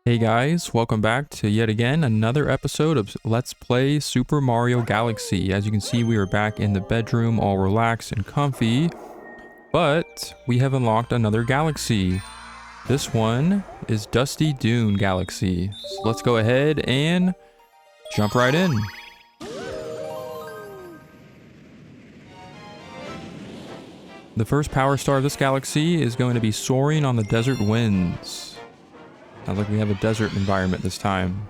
Hey guys, welcome back to yet again another episode of Let's Play Super Mario Galaxy. As you can see, we are back in the bedroom, all relaxed and comfy, but we have unlocked another galaxy. This one is Dusty Dune Galaxy. So let's go ahead and jump right in. The first power star of this galaxy is going to be soaring on the desert winds. Sounds like we have a desert environment this time.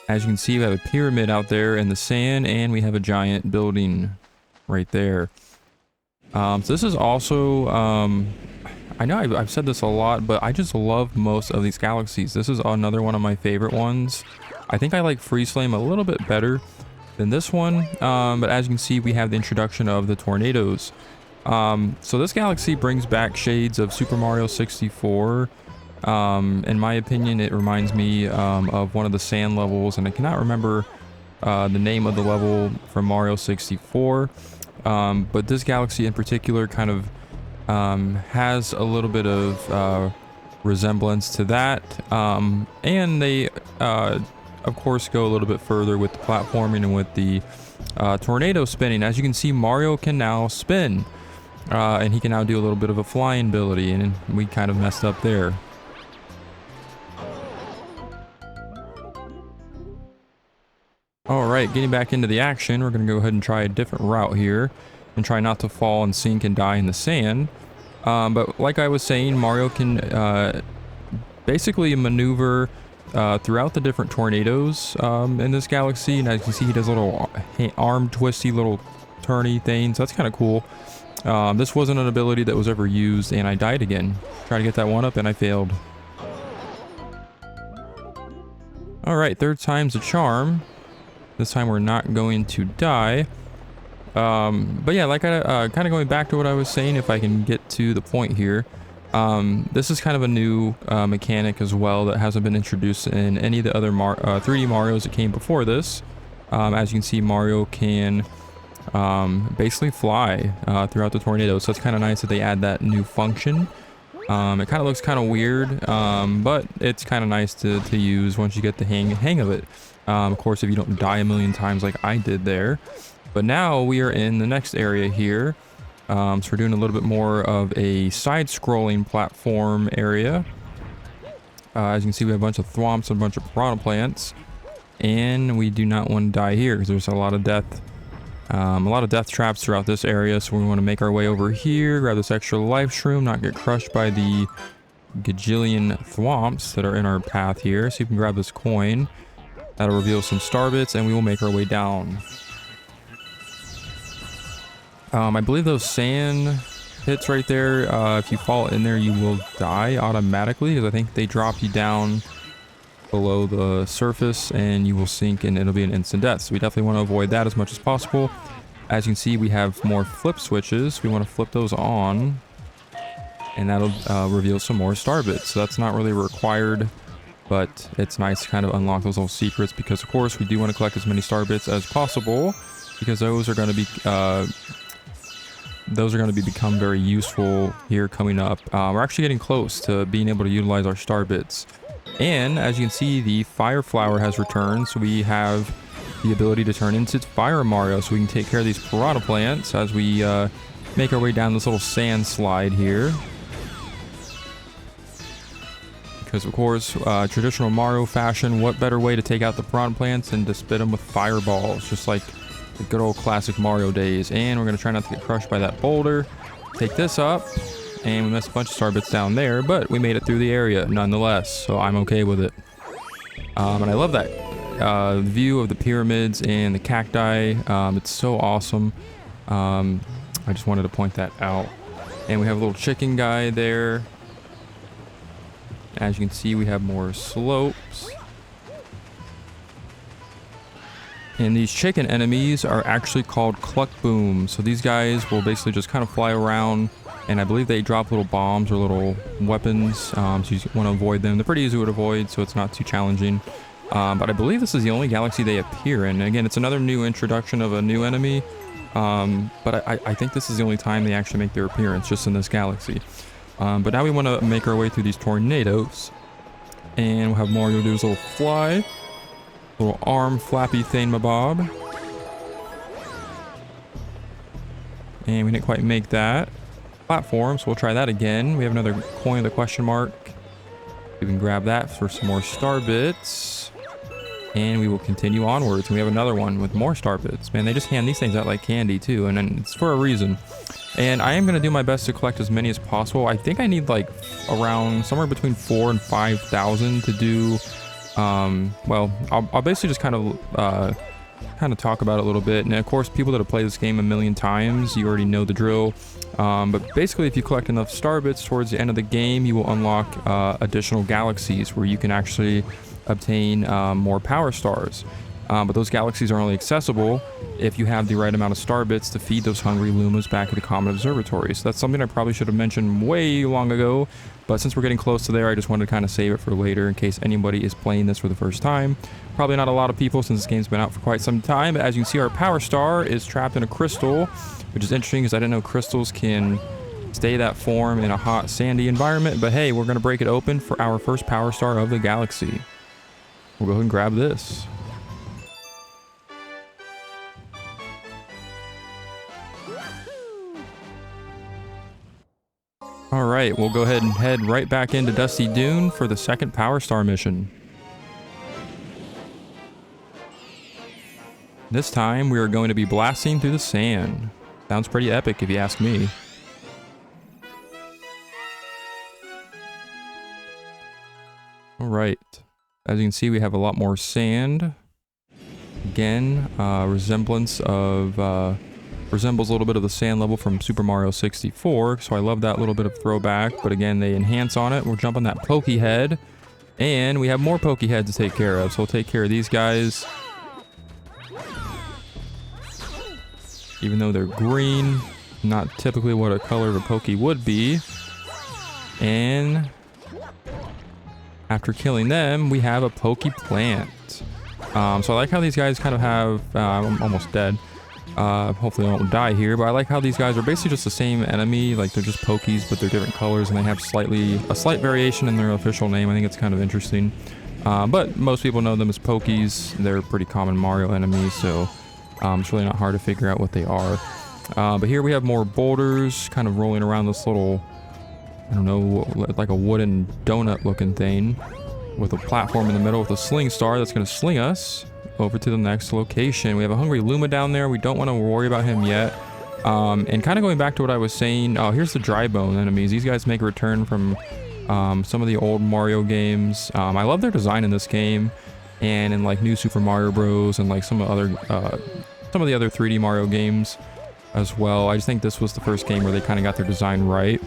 As you can see, we have a pyramid out there in the sand, and we have a giant building right there. So this is also, I know I've said this a lot, but I just love most of these galaxies. This is another one of my favorite ones. I think I like Freeze Flame a little bit better than this one, but as you can see, we have the introduction of the tornadoes. So this galaxy brings back shades of Super Mario 64. In my opinion, it reminds me of one of the sand levels, and I cannot remember the name of the level from Mario 64. But this galaxy in particular kind of has a little bit of resemblance to that. And they, of course, go a little bit further with the platforming and with the tornado spinning. As you can see, Mario can now spin, and he can now do a little bit of a flying ability, and we kind of messed up there. Alright, getting back into the action, we're going to go ahead and try a different route here and try not to fall and sink and die in the sand. But like I was saying, Mario can basically maneuver throughout the different tornadoes in this galaxy. And as you can see, he does little arm twisty little turny things. That's kind of cool. This wasn't an ability that was ever used, and I died again. Trying to get that one up, and I failed. Alright, third time's a charm. This time we're not going to die. But yeah, like kind of going back to what I was saying, if I can get to the point here. This is kind of a new mechanic as well that hasn't been introduced in any of the other 3D Marios that came before this. As you can see, Mario can basically fly throughout the tornado. So it's kind of nice that they add that new function. It kind of looks kind of weird, but it's kind of nice to use once you get the hang of it. Of course, if you don't die a million times like I did there. But now we are in the next area here. So we're doing a little bit more of a side-scrolling platform area. As you can see, we have a bunch of thwomps and a bunch of piranha plants. And we do not want to die here because there's a lot of death traps throughout this area. So we want to make our way over here, grab this extra life shroom, not get crushed by the gajillion thwomps that are in our path here. So you can grab this coin. That'll reveal some star bits, and we will make our way down. I believe those sand pits right there, if you fall in there, you will die automatically, because I think they drop you down below the surface, and you will sink, and it'll be an instant death. So we definitely want to avoid that as much as possible. As you can see, we have more flip switches. We want to flip those on, and that'll reveal some more star bits. So that's not really required, but it's nice to kind of unlock those little secrets, because of course we do want to collect as many star bits as possible, because those are going to become very useful here coming up. We're actually getting close to being able to utilize our star bits, and as you can see, the fire flower has returned, so we have the ability to turn into Fire Mario, so we can take care of these piranha plants as we make our way down this little sand slide here. Because of course, traditional Mario fashion, what better way to take out the piranha plants than to spit them with fireballs, just like the good old classic Mario days. And we're going to try not to get crushed by that boulder. Take this up, and we missed a bunch of star bits down there, but we made it through the area nonetheless, so I'm okay with it. And I love that view of the pyramids and the cacti. It's so awesome. I just wanted to point that out. And we have a little chicken guy there. As you can see, we have more slopes. And these chicken enemies are actually called Cluck Boom. So these guys will basically just kind of fly around, and I believe they drop little bombs or little weapons. So you want to avoid them. They're pretty easy to avoid, so it's not too challenging. But I believe this is the only galaxy they appear in. And again, it's another new introduction of a new enemy. But I think this is the only time they actually make their appearance, just in this galaxy. But now we want to make our way through these tornadoes. And we'll have Mario do his little fly. Little arm flappy thingamabob. And we didn't quite make that platform, so we'll try that again. We have another coin with a question mark. We can grab that for some more star bits. And we will continue onwards. And we have another one with more star bits. Man, they just hand these things out like candy too, and it's for a reason. And I am going to do my best to collect as many as possible. I think I need like around somewhere between 4,000 and 5,000 to do. Well, I'll basically just kind of talk about it a little bit. And of course, people that have played this game a million times, you already know the drill. But basically, if you collect enough star bits towards the end of the game, you will unlock additional galaxies where you can actually obtain more power stars. But those galaxies are only accessible if you have the right amount of star bits to feed those hungry Lumas back at the Comet Observatory. So that's something I probably should have mentioned way long ago. But since we're getting close to there, I just wanted to kind of save it for later in case anybody is playing this for the first time. Probably not a lot of people since this game's been out for quite some time. But as you can see, our power star is trapped in a crystal, which is interesting because I didn't know crystals can stay that form in a hot, sandy environment. But hey, we're going to break it open for our first power star of the galaxy. We'll go ahead and grab this. All right, we'll go ahead and head right back into Dusty Dune for the second Power Star mission. This time, we are going to be blasting through the sand. Sounds pretty epic if you ask me. All right, as you can see, we have a lot more sand. Again, resembles a little bit of the sand level from Super Mario 64, so I love that little bit of throwback. But again, they enhance on it. We'll jump on that pokey head, and we have more pokey heads to take care of, so we'll take care of these guys. Even though they're green, not typically what a color of a pokey would be. And after killing them, we have a pokey plant. So I like how these guys kind of have, I'm almost dead. Hopefully I won't die here, but I like how these guys are basically just the same enemy. Like, they're just pokies, but they're different colors, and they have a slight variation in their official name. I think it's kind of interesting. But most people know them as pokies. They're pretty common Mario enemies, so it's really not hard to figure out what they are. But here we have more boulders kind of rolling around this little, I don't know, like a wooden donut looking thing with a platform in the middle with a sling star that's going to sling us over to the next location. We have a hungry Luma down there. We don't want to worry about him yet. And kind of going back to what I was saying, oh, here's the dry bone enemies. These guys make a return from some of the old Mario games. I love their design in this game, and in like New Super Mario Bros. And like some of the other 3D Mario games as well. I just think this was the first game where they kind of got their design right.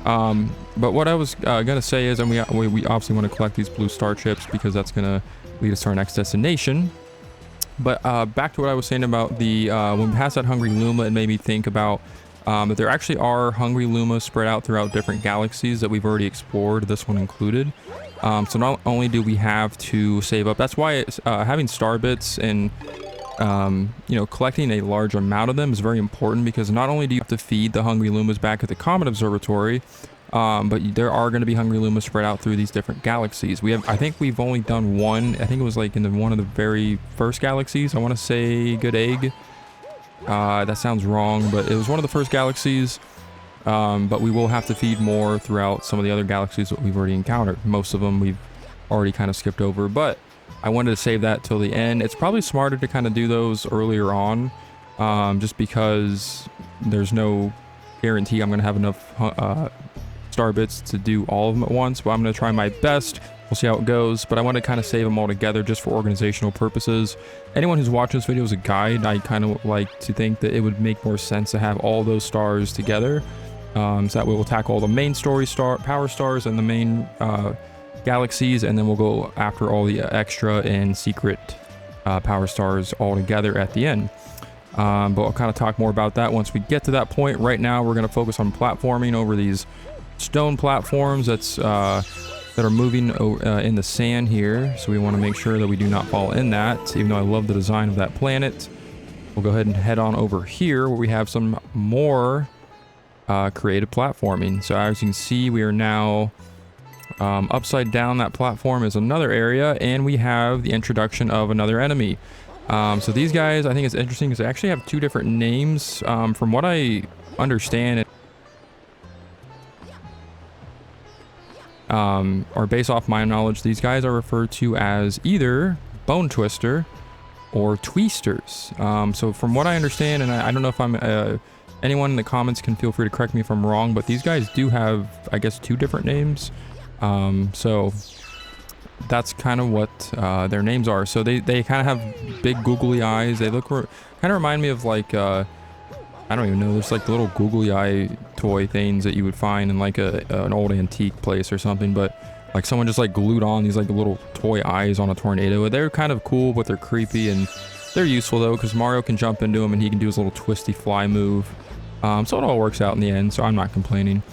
But what I was gonna say is, and we obviously want to collect these blue star chips because that's gonna lead us to our next destination. But back to what I was saying about the when we passed that hungry Luma, it made me think about that there actually are hungry Lumas spread out throughout different galaxies that we've already explored, this one included. So not only do we have to save up, that's why it's, having star bits and you know, collecting a large amount of them is very important, because not only do you have to feed the hungry Lumas back at the Comet Observatory, but there are going to be hungry Lumas spread out through these different galaxies. I think we've only done one. I think it was like in one of the very first galaxies. I want to say Good Egg. That sounds wrong, but it was one of the first galaxies. But we will have to feed more throughout some of the other galaxies that we've already encountered. Most of them we've already kind of skipped over, but I wanted to save that till the end. It's probably smarter to kind of do those earlier on, just because there's no guarantee I'm going to have enough star bits to do all of them at once, but I'm going to try my best. We'll see how it goes, but I want to kind of save them all together just for organizational purposes. Anyone who's watching this video as a guide, I kind of like to think that it would make more sense to have all those stars together, so that way we'll tackle all the main story power stars and the main galaxies, and then we'll go after all the extra and secret power stars all together at the end. But I'll kind of talk more about that once we get to that point. Right now we're going to focus on platforming over these stone platforms that are moving in the sand here, so we want to make sure that we do not fall in that, even though I love the design of that planet. We'll go ahead and head on over here where we have some more creative platforming. So as you can see, we are now Upside down that platform is another area, and we have the introduction of another enemy. So these guys, I think it's interesting because they actually have two different names. From what I understand, or based off my knowledge, these guys are referred to as either Bone Twister or Tweesters. So from what I understand, and I don't know if I'm anyone in the comments can feel free to correct me if I'm wrong, but these guys do have, I guess, two different names. So that's kind of what their names are. So they kind of have big googly eyes. They look kind of remind me of like I don't even know. There's like the little googly eye toy things that you would find in like an old antique place or something. But like someone just like glued on these like little toy eyes on a tornado. They're kind of cool, but they're creepy, and they're useful though because Mario can jump into them and he can do his little twisty fly move. So it all works out in the end. So I'm not complaining.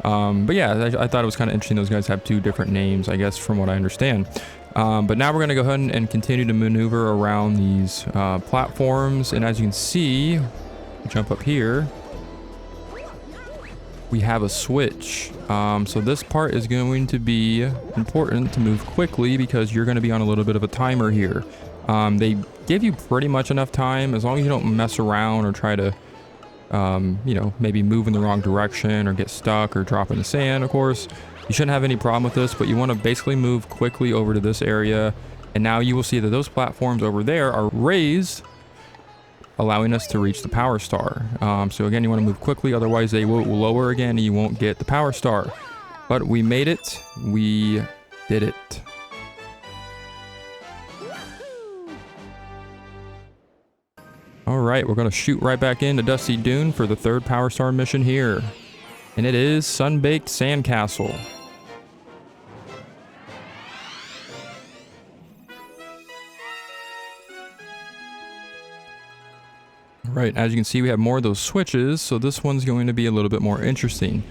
But yeah, I thought it was kind of interesting. Those guys have two different names, I guess, from what I understand. But now we're going to go ahead and continue to maneuver around these platforms. And as you can see, jump up here, we have a switch. So this part is going to be important to move quickly because you're going to be on a little bit of a timer here. They give you pretty much enough time as long as you don't mess around or try to you know, maybe move in the wrong direction or get stuck or drop in the sand. Of course, you shouldn't have any problem with this, but you want to basically move quickly over to this area. And now you will see that those platforms over there are raised, allowing us to reach the power star. So again, you want to move quickly, otherwise they will lower again and you won't get the power star. But we made it. We did it. All right, we're going to shoot right back into Dusty Dune for the third Power Star mission here. And it is Sun-Baked Sandcastle. All right, as you can see, we have more of those switches, so this one's going to be a little bit more interesting.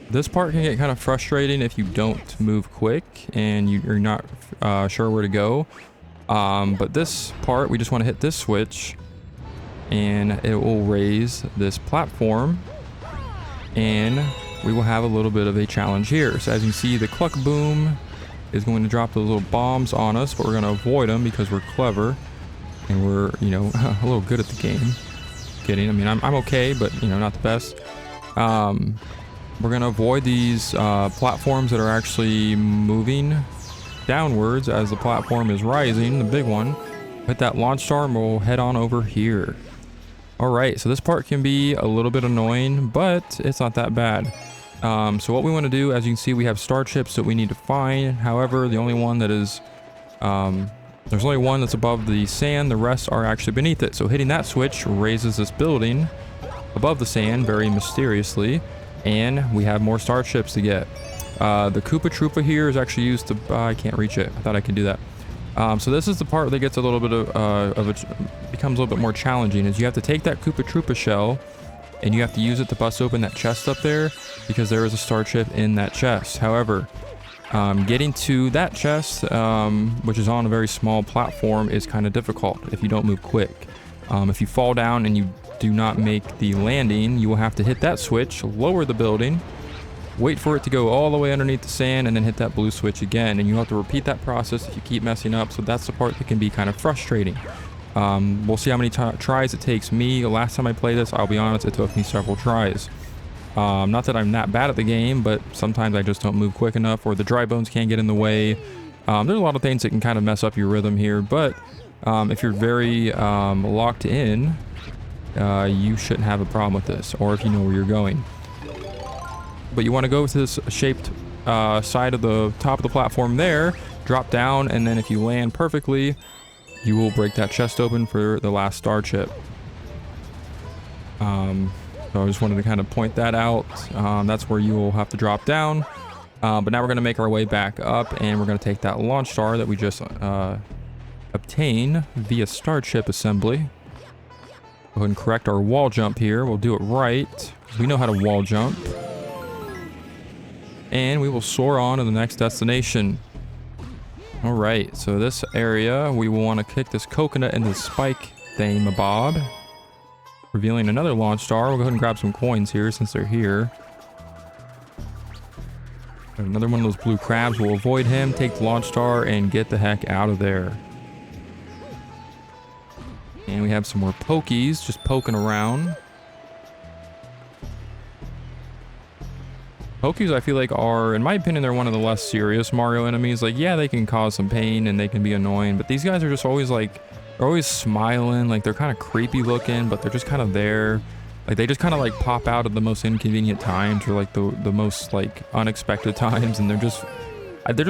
This part can get kind of frustrating if you don't move quick and you're not sure where to go. But this part, we just want to hit this switch and it will raise this platform and we will have a little bit of a challenge here. So as you can see, the Cluck Boom is going to drop those little bombs on us, but we're going to avoid them because we're clever and we're, you know, a little good at the game. Kidding. I mean, I'm okay, but, you know, not the best. We're going to avoid these platforms that are actually moving downwards as the platform is rising, the big one. Hit that launch star and we'll head on over here. All right, so this part can be a little bit annoying, but it's not that bad. So what we want to do, as you can see, we have star chips that we need to find. However, the only one that is there's only one that's above the sand, the rest are actually beneath it. So hitting that switch raises this building above the sand very mysteriously, and we have more star chips to get. The Koopa Troopa here is actually used to... I can't reach it. I thought I could do that. So this is the part that gets a little bit of it becomes a little bit more challenging, is you have to take that Koopa Troopa shell and you have to use it to bust open that chest up there because there is a star chip in that chest. However, getting to that chest, which is on a very small platform, is kind of difficult if you don't move quick. If you fall down and you do not make the landing, you will have to hit that switch, lower the building, wait for it to go all the way underneath the sand, and then hit that blue switch again. And you have to repeat that process if you keep messing up. So that's the part that can be kind of frustrating. We'll see how many tries it takes me. Last time I played this, I'll be honest, it took me several tries. Not that I'm that bad at the game, but sometimes I just don't move quick enough, or the dry bones can't get in the way. There's a lot of things that can kind of mess up your rhythm here, but if you're very locked in, you shouldn't have a problem with this, or if you know where you're going. But you want to go to this shaped side of the top of the platform there, drop down, and then if you land perfectly, you will break that chest open for the last star chip. So I just wanted to kind of point that out. That's where you will have to drop down. But now we're going to make our way back up, and we're going to take that launch star that we just obtained via star chip assembly. Go ahead and correct our wall jump here. We'll do it right, because we know how to wall jump. And we will soar on to the next destination. All right, so this area, we will want to kick this coconut into the spike thingamabob, revealing another launch star. We'll go ahead and grab some coins here since they're here. Another one of those blue crabs. We'll avoid him, take the launch star, and get the heck out of there. And we have some more pokies just poking around. Pokies, I feel like, are, in my opinion, they're one of the less serious Mario enemies. Like, yeah, they can cause some pain and they can be annoying, but these guys are just always like, they're always smiling. Like, they're kind of creepy looking, but they're just kind of there. Like, they just kind of like pop out at the most inconvenient times, or like the most like unexpected times, and they're just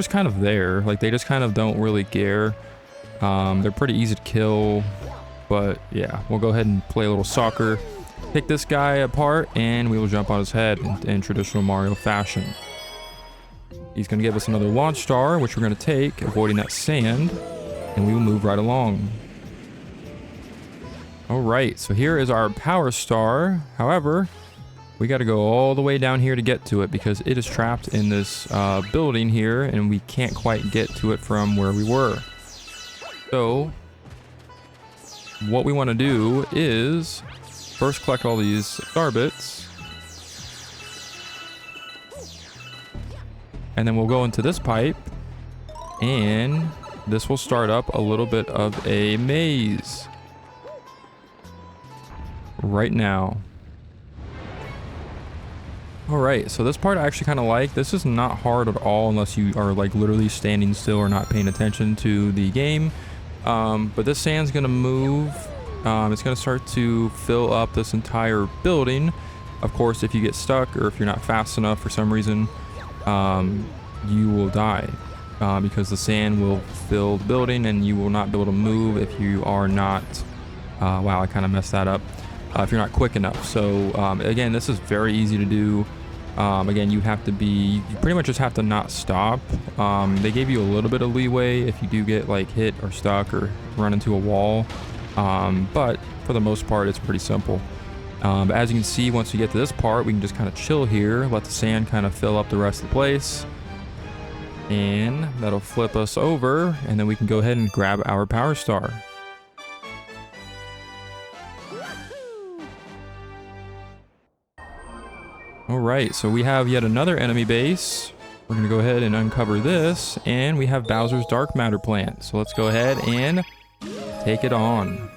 kind of there. Like, they just kind of don't really care. They're pretty easy to kill, but yeah, we'll go ahead and play a little soccer. Pick this guy apart, and we will jump on his head in traditional Mario fashion. He's going to give us another launch star, which we're going to take, avoiding that sand, and we will move right along. Alright, so here is our power star. However, we got to go all the way down here to get to it, because it is trapped in this building here, and we can't quite get to it from where we were. So, what we want to do is first collect all these star bits, and then we'll go into this pipe, and this will start up a little bit of a maze right now. Alright, so this part I actually kind of like. This is not hard at all unless you are like literally standing still or not paying attention to the game. But this sand's gonna move. It's gonna start to fill up this entire building. Of course, if you get stuck or if you're not fast enough for some reason, you will die, because the sand will fill the building and you will not be able to move if you are not, wow, I kind of messed that up. If you're not quick enough. So again, this is very easy to do. Again, you pretty much just have to not stop. They gave you a little bit of leeway if you do get like hit or stuck or run into a wall. But for the most part, it's pretty simple. But as you can see, once we get to this part, we can just kind of chill here, let the sand kind of fill up the rest of the place. And that'll flip us over, and then we can go ahead and grab our power star. Alright, so we have yet another enemy base. We're going to go ahead and uncover this, and we have Bowser's Dark Matter plant. So let's go ahead and take it on.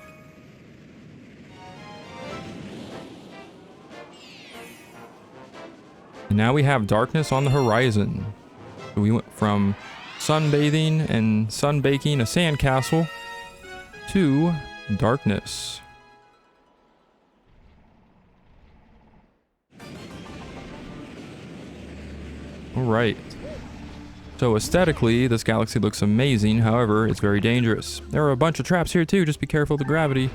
And now we have darkness on the horizon. So we went from sunbathing and sunbaking a sandcastle to darkness. Alright. So aesthetically, this galaxy looks amazing. However, it's very dangerous. There are a bunch of traps here too. Just be careful of the gravity.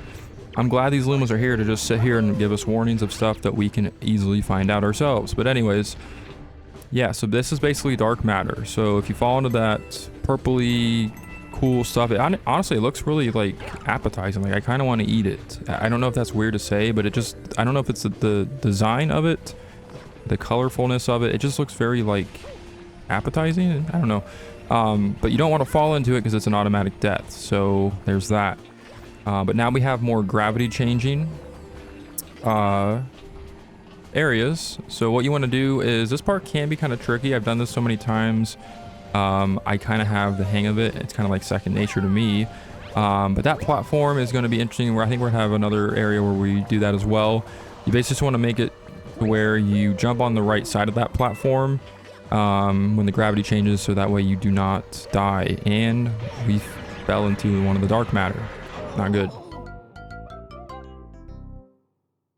I'm glad these Lumas are here to just sit here and give us warnings of stuff that we can easily find out ourselves. But anyways, yeah, so this is basically dark matter. So if you fall into that purpley cool stuff, honestly, it looks really like appetizing. Like I kind of want to eat it. I don't know if that's weird to say, but I don't know if it's the design of it, the colorfulness of it. It just looks very like appetizing. I don't know. But you don't want to fall into it because it's an automatic death. So there's that. But now we have more gravity changing areas. So what you want to do is, this part can be kind of tricky. I've done this so many times. I kind of have the hang of it. It's kind of like second nature to me. But that platform is going to be interesting, where I think we're going to have another area where we do that as well. You basically just want to make it where you jump on the right side of that platform when the gravity changes, so that way you do not die. And we fell into one of the dark matter. Not good.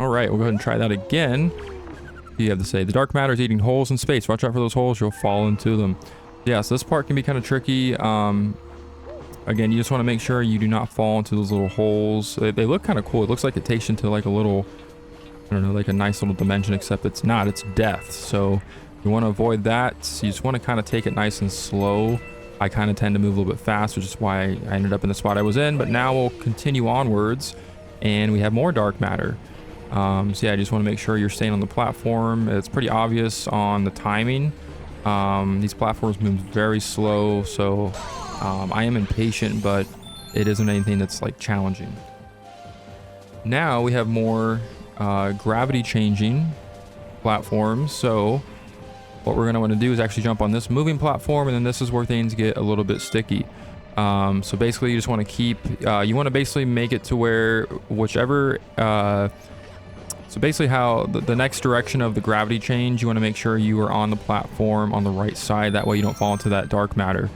Alright, we'll go ahead and try that again. What do you have to say? The dark matter is eating holes in space. Watch out for those holes, you'll fall into them. Yeah, so this part can be kind of tricky. Again, you just want to make sure you do not fall into those little holes. They look kind of cool. It looks like it takes you into like a little, I don't know, like a nice little dimension, except it's not. It's death. So you want to avoid that. So you just want to kind of take it nice and slow. I kind of tend to move a little bit fast, which is why I ended up in the spot I was in. But now we'll continue onwards, and we have more dark matter. So yeah, I just want to make sure you're staying on the platform. It's pretty obvious on the timing. These platforms move very slow, so I am impatient, but it isn't anything that's like challenging. Now we have more gravity changing platforms. So what we're going to want to do is actually jump on this moving platform, and then this is where things get a little bit sticky. So basically you just want to keep, you want to basically make it to where whichever, so basically how the next direction of the gravity change, you want to make sure you are on the platform on the right side. That way you don't fall into that dark matter.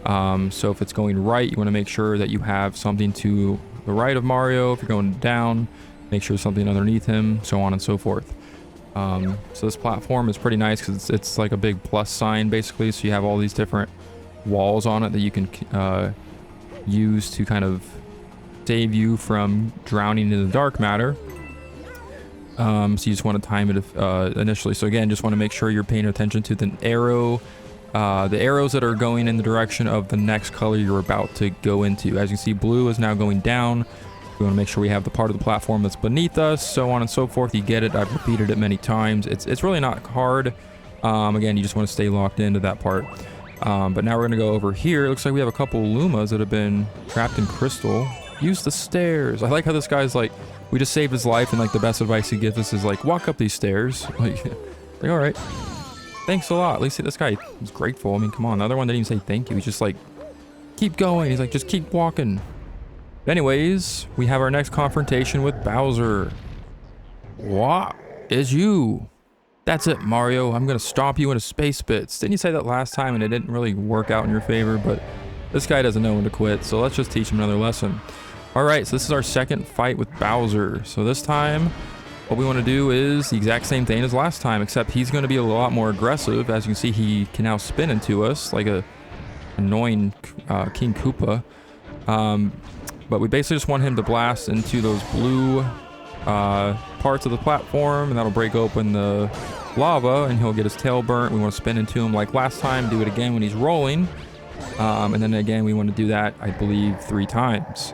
So if it's going right, you want to make sure that you have something to the right of Mario. If you're going down, make sure there's something underneath him, so on and so forth. So this platform is pretty nice because it's like a big plus sign basically. So you have all these different walls on it that you can use to kind of save you from drowning in the dark matter. So you just want to time it initially. So again, just want to make sure you're paying attention to the arrows that are going in the direction of the next color you're about to go into. As you see, blue is now going down. We want to make sure we have the part of the platform that's beneath us, so on and so forth. You get it. I've repeated it many times. It's really not hard. Again, you just want to stay locked into that part. But now we're going to go over here. It looks like we have a couple Lumas that have been trapped in crystal. Use the stairs. I like how this guy's like, we just saved his life, and like the best advice he gives us is like, walk up these stairs. Like all right, thanks a lot. At least this guy was grateful. I mean, come on. The other one didn't even say thank you. He's just like, keep going. He's like, just keep walking. But anyways, we have our next confrontation with Bowser. What is you? That's it, Mario. I'm gonna stomp you into space bits. Didn't you say that last time and it didn't really work out in your favor? But this guy doesn't know when to quit, so let's just teach him another lesson. All right, so this is our second fight with Bowser. So this time, what we want to do is the exact same thing as last time, except he's going to be a lot more aggressive. As you can see, he can now spin into us like a annoying King Koopa. But we basically just want him to blast into those blue parts of the platform, and that'll break open the lava, and he'll get his tail burnt. We want to spin into him like last time, do it again when he's rolling. And then again, we want to do that, I believe, 3 times.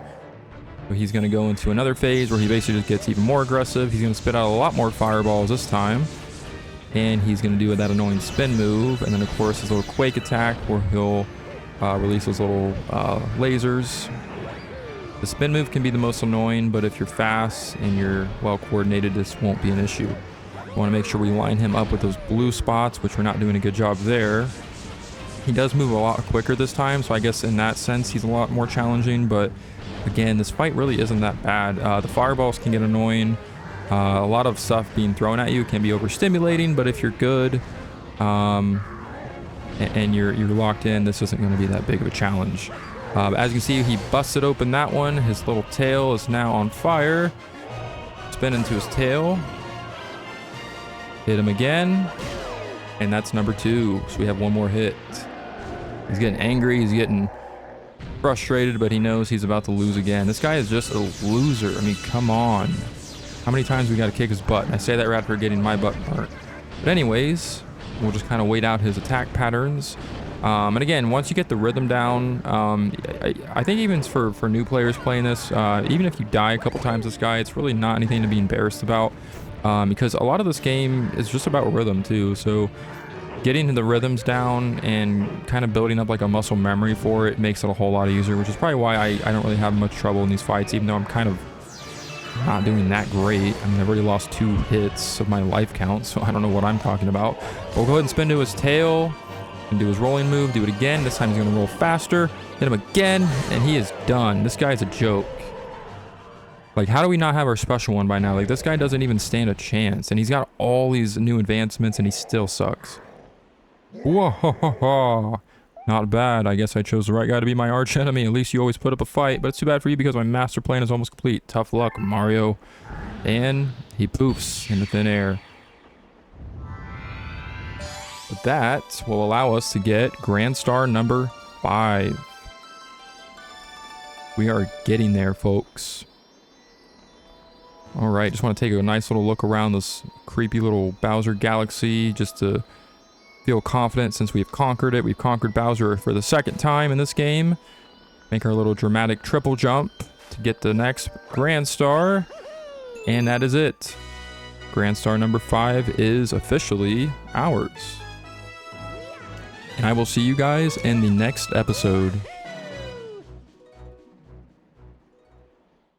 So he's going to go into another phase where he basically just gets even more aggressive. He's going to spit out a lot more fireballs this time. And he's going to do that annoying spin move. And then, of course, his little quake attack where he'll release those little lasers. The spin move can be the most annoying, but if you're fast and you're well coordinated, this won't be an issue. We want to make sure we line him up with those blue spots, which we're not doing a good job there. He does move a lot quicker this time, so I guess in that sense he's a lot more challenging, but again, this fight really isn't that bad. The fireballs can get annoying. A lot of stuff being thrown at you can be overstimulating, but if you're good and you're locked in, this isn't going to be that big of a challenge. As you can see, he busted open that one. His little tail is now on fire. Spin into his tail. Hit him again. And that's number 2. So we have one more hit. He's getting angry. He's getting frustrated, but he knows he's about to lose again. This guy is just a loser. I mean, come on. How many times we got to kick his butt? And I say that right after getting my butt burnt. But anyways, we'll just kind of wait out his attack patterns. And again, once you get the rhythm down, I think even for new players playing this, even if you die a couple times this guy, it's really not anything to be embarrassed about, because a lot of this game is just about rhythm too. So getting the rhythms down and kind of building up like a muscle memory for it makes it a whole lot easier, which is probably why I don't really have much trouble in these fights, even though I'm kind of not doing that great. I mean, I've already lost 2 hits of my life count, so I don't know what I'm talking about. But we'll go ahead and spin to his tail and do his rolling move, do it again. This time he's going to roll faster, hit him again, and he is done. This guy's a joke. Like, how do we not have our special one by now? Like, this guy doesn't even stand a chance, and he's got all these new advancements, and he still sucks. Whoa, not bad. I guess I chose the right guy to be my arch enemy. At least you always put up a fight, but it's too bad for you because my master plan is almost complete. Tough luck, Mario. And he poofs into thin air. But that will allow us to get Grand Star number 5. We are getting there, folks. All right, just want to take a nice little look around this creepy little Bowser Galaxy just to feel confident since we've conquered it. We've conquered Bowser for the 2nd time in this game. Make our little dramatic triple jump to get the next Grand Star. And that is it. Grand Star number 5 is officially ours. And I will see you guys in the next episode.